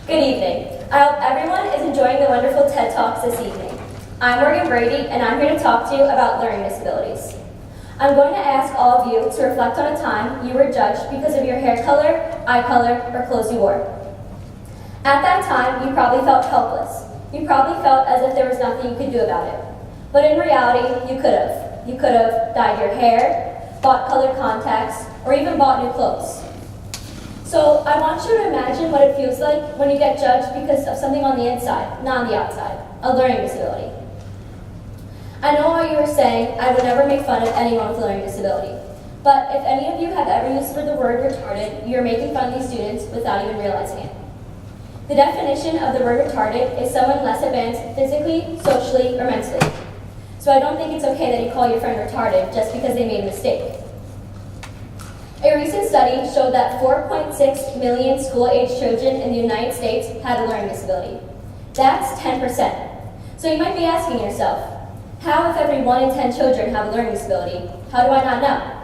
Good evening. I hope everyone is enjoying the wonderful TED Talks this evening. I'm Brady, and I'm here to talk to you about learning disabilities. I'm going to ask all of you to reflect on a time you were judged because of your hair color, eye color, or clothes you wore. At that time, you probably felt helpless. You probably felt as if there was nothing you could do about it. But in reality, you could have. You could have dyed your hair, bought colored contacts, or even bought new clothes. So I want you to imagine what it feels like when you get judged because of something on the inside, not on the outside, a learning disability. I know how you were saying I would never make fun of anyone with a learning disability, but if any of you have ever used the word retarded, you're making fun of these students without even realizing it. The definition of the word retarded is someone less advanced physically, socially, or mentally. So I don't think it's okay that you call your friend retarded just because they made a mistake. A recent study showed that 4.6 million school-aged children in the United States had a learning disability. That's 10%. So you might be asking yourself, how if every 1 in 10 children have a learning disability? How do I not know?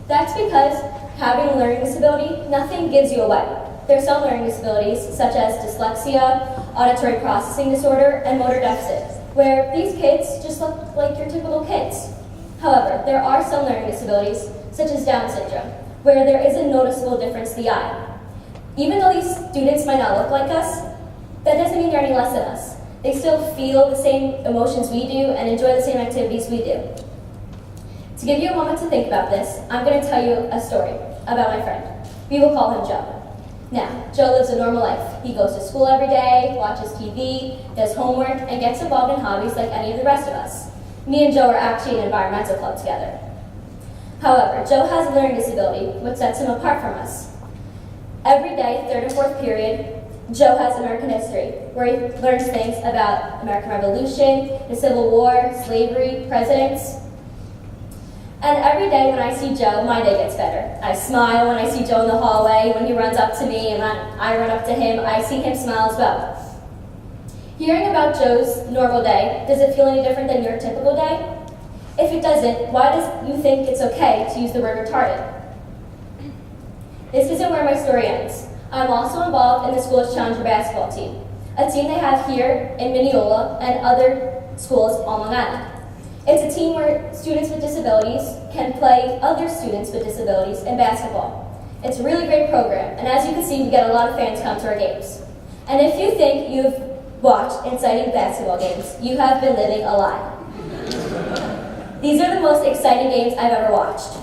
That's because having a learning disability, nothing gives you away. There are some learning disabilities, such as dyslexia, auditory processing disorder, and motor deficit, where these kids just look like your typical kids. However, there are some learning disabilities, such as Down syndrome, where there is a noticeable difference to the eye. Even though these students might not look like us, that doesn't mean they're any less than us. They still feel the same emotions we do and enjoy the same activities we do. To give you a moment to think about this, I'm going to tell you a story about my friend. We will call him Joe. Now, Joe lives a normal life. He goes to school every day, watches TV, does homework, and gets involved in hobbies like any of the rest of us. Me and Joe are actually in an environmental club together. However, Joe has a learning disability, which sets him apart from us. Every day, third and fourth period, Joe has American history, where he learns things about American Revolution, the Civil War, slavery, presidents. And every day when I see Joe, my day gets better. I smile when I see Joe in the hallway, when he runs up to me, and when I run up to him, I see him smile as well. Hearing about Joe's normal day, does it feel any different than your typical day? If it doesn't, why do you think it's okay to use the word retarded? This isn't where my story ends. I'm also involved in the school's Challenger basketball team, a team they have here in Mineola and other schools on Long Island. It's a team where students with disabilities can play other students with disabilities in basketball. It's a really great program, and as you can see, we get a lot of fans come to our games. And if you think you've watched exciting basketball games, you have been living a lie. These are the most exciting games I've ever watched.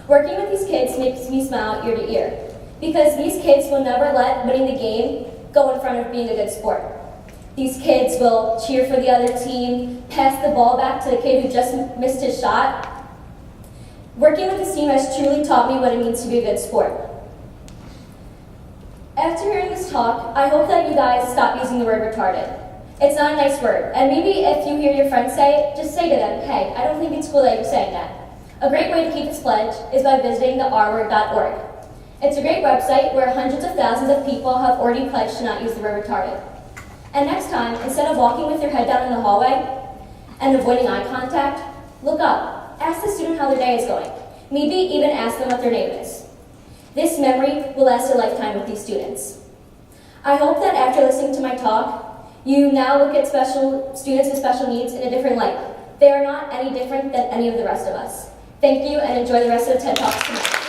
Working with these kids makes me smile ear to ear, because these kids will never let winning the game go in front of being a good sport. These kids will cheer for the other team, pass the ball back to the kid who just missed his shot. Working with this team has truly taught me what it means to be a good sport. After hearing this talk, I hope that you guys stop using the word retarded. It's not a nice word, and maybe if you hear your friends say it, just say to them, hey, I don't think it's cool that you're saying that. A great way to keep this pledge is by visiting the rword.org. It's a great website where hundreds of thousands of people have already pledged to not use the word retarded. And next time, instead of walking with your head down in the hallway and avoiding eye contact, look up. Ask the student how their day is going. Maybe even ask them what their name is. This memory will last a lifetime with these students. I hope that after listening to my talk, you now look at students with special needs in a different light. They are not any different than any of the rest of us. Thank you, and enjoy the rest of the TED Talks tonight.